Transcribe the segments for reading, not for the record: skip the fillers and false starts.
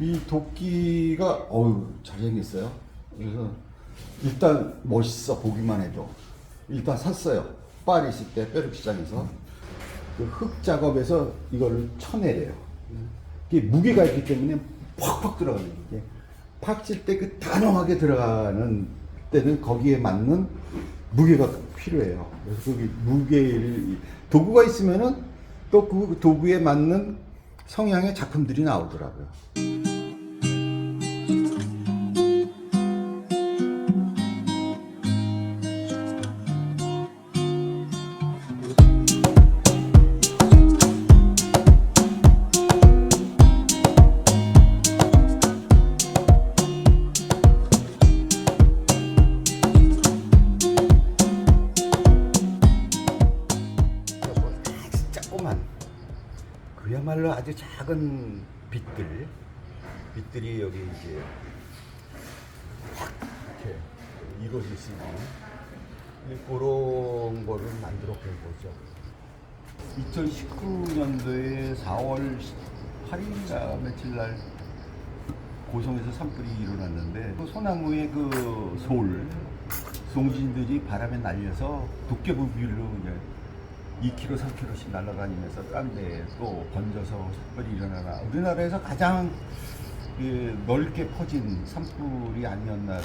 이 도끼가 잘생겼어요. 그래서 일단 멋있어 보기만 해도 일단 샀어요. 파리 있을 때 벼룩시장에서 그 흙 작업에서 이걸 쳐내래요. 이게 무게가 있기 때문에 팍팍 들어가는 게 팍 칠 때 그 단호하게 들어가는 때는 거기에 맞는 무게가 필요해요. 그래서 그 무게를 도구가 있으면은 또 그 도구에 맞는 성향의 작품들이 나오더라고요. 조그만 그야말로 아주 작은 빛들이 여기 이제 확 이렇게 이루어질 수 있는 그런 거를 만들어 본 거죠. 2019년도에 4월 8일인가 며칠 날 고성에서 산불이 일어났는데 그 소나무의 그 송진들이 바람에 날려서 도깨비 비율로 이제 2km, 3km씩 날아다니면서 딴 데에 또 번져서 산불이 일어나나 우리나라에서 가장 넓게 퍼진 산불이 아니었나.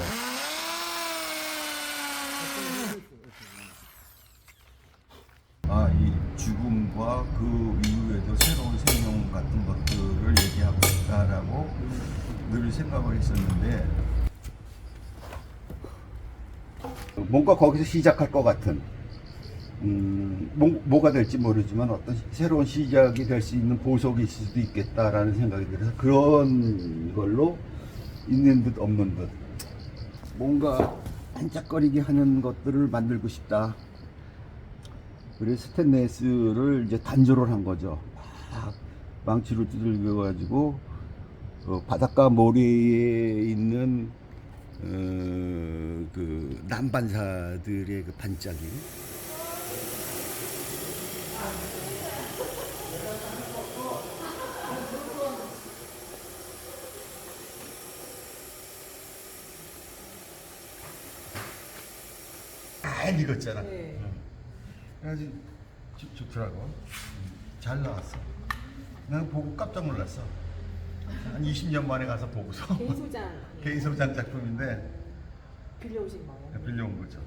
이 죽음과 그 이후에도 새로운 생명 같은 것들을 얘기하고 싶다라고 늘 생각을 했었는데 뭔가 거기서 시작할 것 같은 뭐가 될지 모르지만 어떤 새로운 시작이 될 수 있는 보석이 있을 수도 있겠다라는 생각이 들어서 그런 걸로 있는 듯 없는 듯 뭔가 반짝거리게 하는 것들을 만들고 싶다. 그래서 스테인레스를 이제 단조를 한 거죠. 막 망치로 두들겨 가지고 바닷가 모래에 있는 그 난반사들의 그 반짝임. 잘 익었잖아. 네. 그래가지고 좋더라고. 잘 나왔어. 나는 보고 깜짝 놀랐어. 한 20년 만에 가서 보고서. 개인소장. 개인소장 작품인데 빌려오신 거예요? 빌려온 거죠.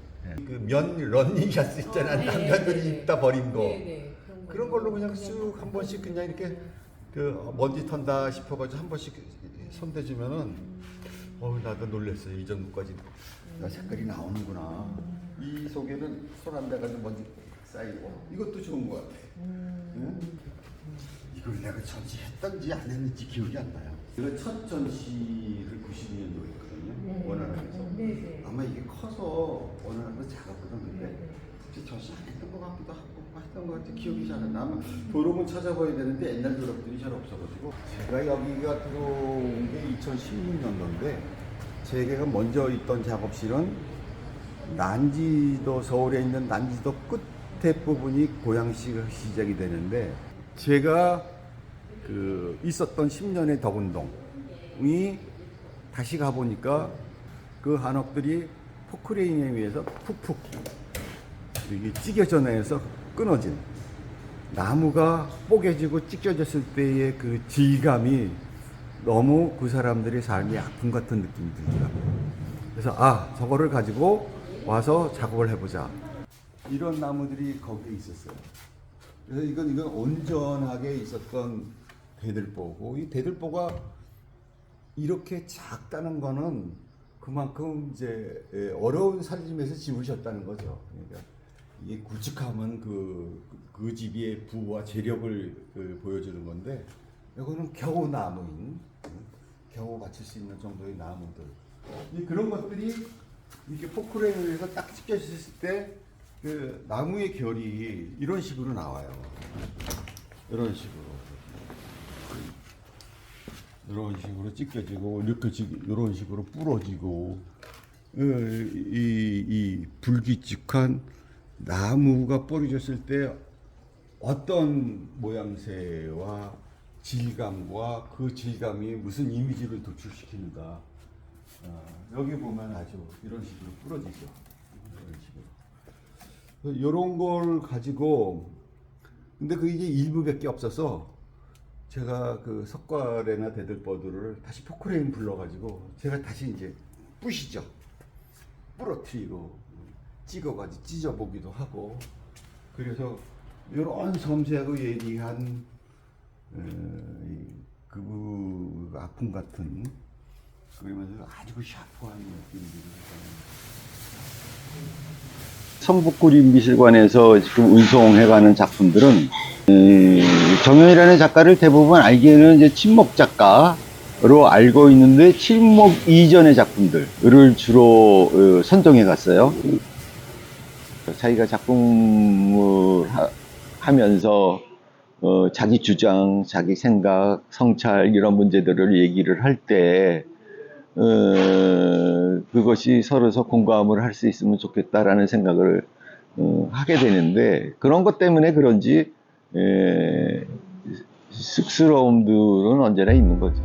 그 면 런닝샷 있잖아. 남자들이 네. 입다 버린 거. 네. 그런 걸로 그냥 쑥 한 번씩 그냥 이렇게 그 먼지 턴다 싶어가지고 한 번씩 손대주면은 나도 놀랐어요. 이 정도까지 색깔이 나오는구나. 이 속에는 손 안 대가지고 먼지 쌓이고 이것도 좋은 것 같아. 응? 이걸 내가 전시했던지 안 했는지 기억이 안 나요. 제가 첫 전시를 92년도에 했거든요. 원활하게서. 아마 이게 커서 원활하게 작았거든. 근데 전시 안 했던 것 같기도 하고 했던 것 같아. 기억이 잘 안 나. 아마 도록은 찾아봐야 되는데 옛날 도록들이 잘 없어가지고 제가 여기가 들어온 게 2016년도인데 제가 먼저 있던 작업실은 난지도 서울에 있는 난지도 끝에 부분이 고양시가 시작이 되는데 제가 그 있었던 10년의 덕운동이 다시 가보니까 그 한옥들이 포크레인에 의해서 푹푹 이게 찢겨져 내서 끊어진 나무가 뽀개지고 찢겨졌을 때의 그 질감이 너무 그 사람들의 삶의 아픔 같은 느낌이 들더라고요. 그래서 저거를 가지고 와서 작업을 해보자. 이런 나무들이 거기에 있었어요. 그래서 이건 온전하게 있었던 대들보고 이 대들보가 이렇게 작다는 거는 그만큼 이제 어려운 살림에서 지으셨다는 거죠. 그러니까 이게 굵직하면 그 집의 부와 재력을 보여주는 건데 이거는 겨우 나무인 겨우 받칠 수 있는 정도의 나무들. 그런 것들이 이렇게 포크레인에 의해서 딱 찢겨졌을 때 그 나무의 결이 이런 식으로 나와요. 이런 식으로 찢겨지고 이런 식으로 부러지고 이 불규칙한 나무가 뿌려졌을 때 어떤 모양새와 질감과 그 질감이 무슨 이미지를 도출시키는가. 여기 보면 아주 이런 식으로 부러지죠. 이런 식으로. 이런 걸 가지고, 근데 그 이게 일부밖에 없어서 제가 그 석가래나 대들보들을 다시 포크레인 불러가지고 제가 다시 이제 부시죠. 부러뜨리고 찍어가지고 찢어보기도 하고. 그래서 이런 섬세하고 예리한 그 아픔 같은, 그러면서 아주 샤프한 느낌들이. 성북구림미술관에서 지금 운송해가는 작품들은 정현이라는 작가를 대부분 알기에는 이제 친목 작가로 알고 있는데 친목 이전의 작품들을 주로 선정해 갔어요. 자기가 작품을 하면서 자기 주장, 자기 생각, 성찰 이런 문제들을 얘기를 할 때 그것이 서로서 공감을 할 수 있으면 좋겠다라는 생각을 하게 되는데, 그런 것 때문에 그런지 쑥스러움들은 언제나 있는 거죠.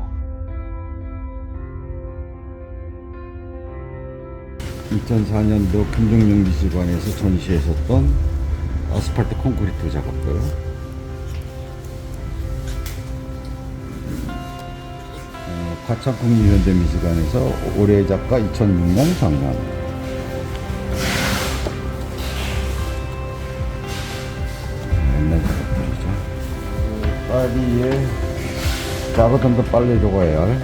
2004년도 김종명 미술관에서 전시했었던 아스팔트 콘크리트 작업들. 과천국립현대미술관에서 올해의 작가 2006년 작년. 옛날 작업들이죠. 파리의 자거던드 빨래 조가얄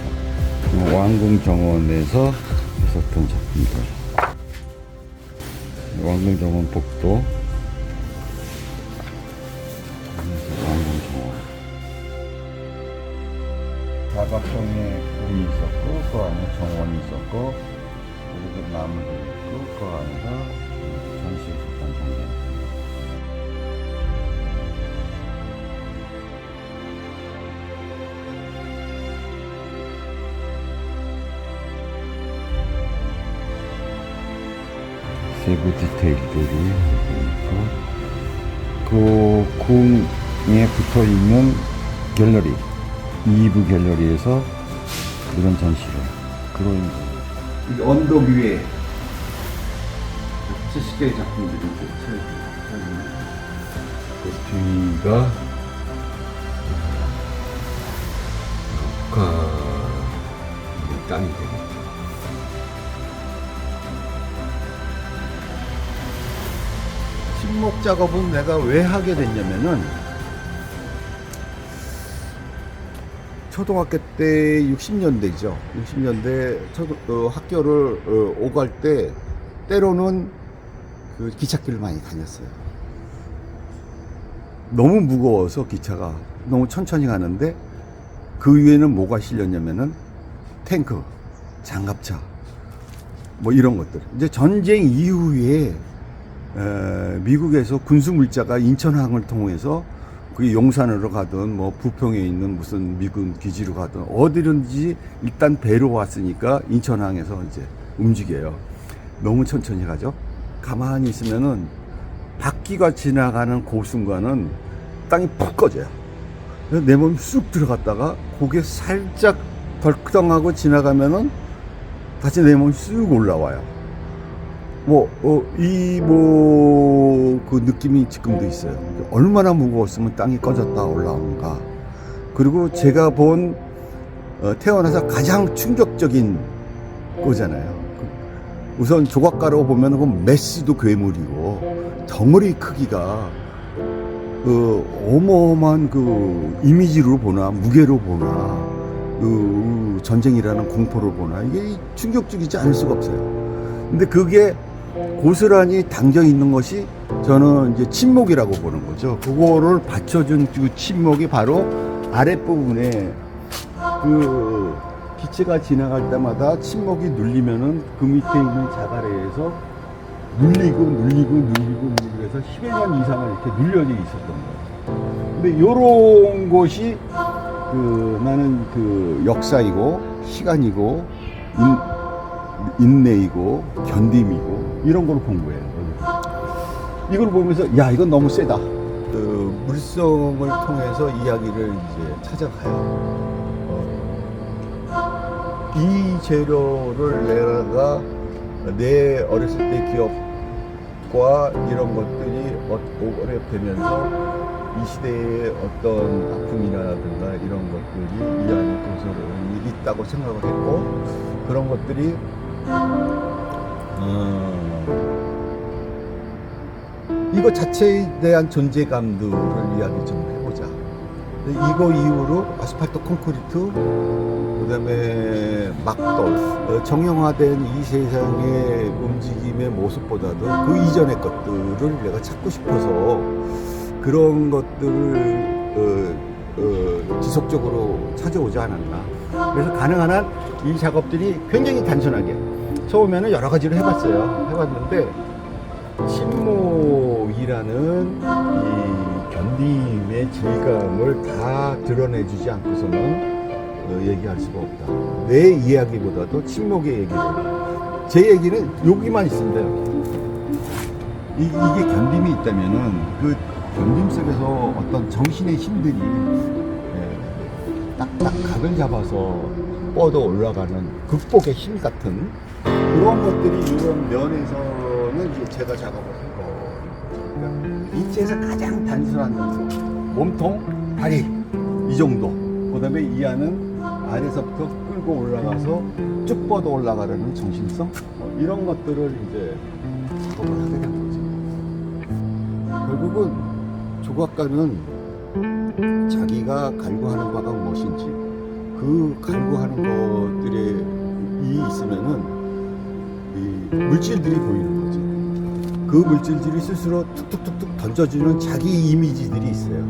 왕궁정원에서 있었던 작품들. 왕궁정원 복도, 왕궁정원. 사각형의 문이 있었고, 그 안에 정원이 있었고, 그리고 나무도 있고, 그 안에서 전시했었던 장면. 세부 디테일들이 있고, 그 궁에 붙어 있는 갤러리, 2부 갤러리에서 이런 전시를. 그런 언덕 위에 70개의 작품들이 있어요. 그 뒤가 땅이 되고. 침묵 작업은 내가 왜 하게 됐냐면은, 초등학교 때 60년대죠. 60년대 학교를 오갈 때 때로는 그 기찻길을 많이 다녔어요. 너무 무거워서 기차가 너무 천천히 가는데 그 위에는 뭐가 실렸냐면은 탱크, 장갑차, 뭐 이런 것들. 이제 전쟁 이후에 미국에서 군수 물자가 인천항을 통해서 그 용산으로 가든 뭐 부평에 있는 무슨 미군 기지로 가든 어디든지 일단 배로 왔으니까 인천항에서 이제 움직여요. 너무 천천히 가죠. 가만히 있으면은 바퀴가 지나가는 그 순간은 땅이 푹 꺼져요. 내 몸이 쑥 들어갔다가 고개 살짝 덜크덩하고 지나가면은 다시 내 몸이 쑥 올라와요. 그 느낌이 지금도 있어요. 얼마나 무거웠으면 땅이 꺼졌다 올라오는가. 그리고 제가 본, 태어나서 가장 충격적인 거잖아요. 우선 조각가로 보면 그 메스도 괴물이고, 덩어리 크기가, 어마어마한 그 이미지로 보나, 무게로 보나, 전쟁이라는 공포로 보나, 이게 충격적이지 않을 수가 없어요. 근데 그게 고스란히 담겨 있는 것이 저는 이제 침묵이라고 보는 거죠. 그거를 받쳐준 그 침묵이 바로 아랫부분에 그 기체가 지나갈 때마다 침묵이 눌리면은 그 밑에 있는 자갈에서 눌리고 해서 10여 년 이상을 이렇게 눌려져 있었던 거예요. 근데 요런 것이 나는 그 역사이고 시간이고 인내이고 견딤이고 이런 걸 본 거예요. 이걸 보면서 야, 이건 너무 세다. 그 물성을 통해서 이야기를 이제 찾아가요. 이 재료를 내가 내 어렸을 때 기억과 이런 것들이 오래되면서 이 시대의 어떤 아픔이라든가 이런 것들이 이 안에 도서관이 있다고 생각을 했고, 그런 것들이 이거 자체에 대한 존재감들을 이야기 좀 해보자. 이거 이후로 아스팔트 콘크리트, 그 다음에 막돌, 정형화된 이 세상의 움직임의 모습보다도 그 이전의 것들을 내가 찾고 싶어서 그런 것들을 지속적으로 찾아오지 않았나. 그래서 가능한 한 이 작업들이 굉장히 단순하게, 처음에는 여러 가지로 해봤는데 침묵이라는 이 견딤의 질감을 다 드러내주지 않고서는 얘기할 수가 없다. 내 이야기보다도 침묵의 얘기를, 제 얘기는 여기만 있으면 돼요. 이게 견딤이 있다면은 그 견딤 속에서 어떤 정신의 힘들이 딱딱 각을 잡아서 뻗어 올라가는 극복의 힘 같은 그런 것들이 이런 면에서는 이제 제가 작업을 한 거. 그러니까 인체에서 가장 단순한 정도, 몸통, 다리 이 정도. 그다음에 이 안은 아래서부터 끌고 올라가서 쭉 뻗어 올라가려는 정신성, 이런 것들을 이제 작업을 하게 된 거죠. 결국은 조각가는 자기가 갈구하는 바가 무엇인지, 그 갈구하는 것들에 있으면은 이 물질들이 보이는 거지. 그 물질들이 스스로 툭툭툭툭 던져주는 자기 이미지들이 있어요.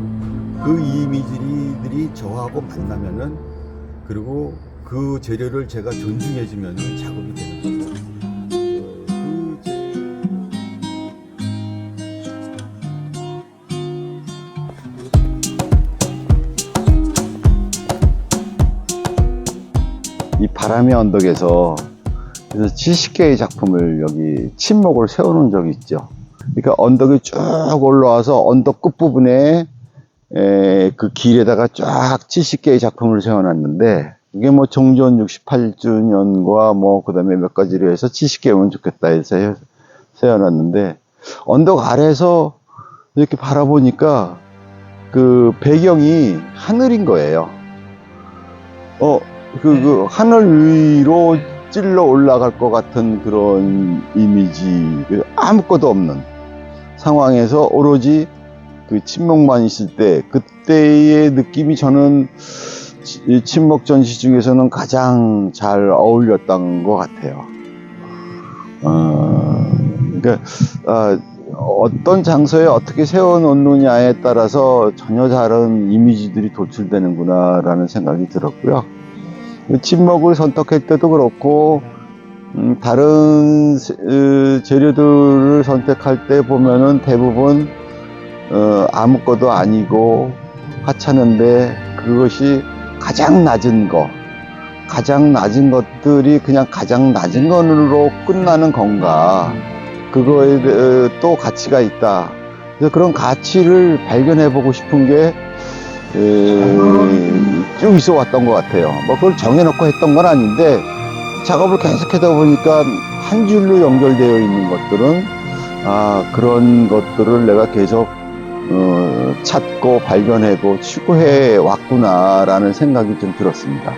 그 이미지들이 저하고 만나면은, 그리고 그 재료를 제가 존중해주면은 작업이 되는 거죠. 이 바람의 언덕에서 그래서 70개의 작품을 여기 침목을 세워놓은 적이 있죠. 그러니까 언덕이 쭉 올라와서 언덕 끝부분에 그 길에다가 쫙 70개의 작품을 세워놨는데, 이게 뭐 종전 68주년과 뭐 그 다음에 몇 가지로 해서 70개면 좋겠다 해서 세워놨는데, 언덕 아래에서 이렇게 바라보니까 그 배경이 하늘인 거예요. 그 하늘 위로 찔러 올라갈 것 같은 그런 이미지, 아무것도 없는 상황에서 오로지 그 침묵만 있을 때, 그때의 느낌이 저는 침묵 전시 중에서는 가장 잘 어울렸던 것 같아요. 그러니까 어떤 장소에 어떻게 세워놓느냐에 따라서 전혀 다른 이미지들이 도출되는구나 라는 생각이 들었고요. 침묵을 선택할 때도 그렇고, 다른 재료들을 선택할 때 보면은 대부분 아무것도 아니고 하찮은데, 그것이 가장 낮은 것들이 그냥 가장 낮은 것으로 끝나는 건가, 그거에 또 가치가 있다. 그래서 그런 가치를 발견해 보고 싶은 게 쭉 있어 왔던 것 같아요. 뭐 그걸 정해놓고 했던 건 아닌데, 작업을 계속하다 보니까 한 줄로 연결되어 있는 것들은 그런 것들을 내가 계속 찾고 발견하고 추구해 왔구나라는 생각이 좀 들었습니다.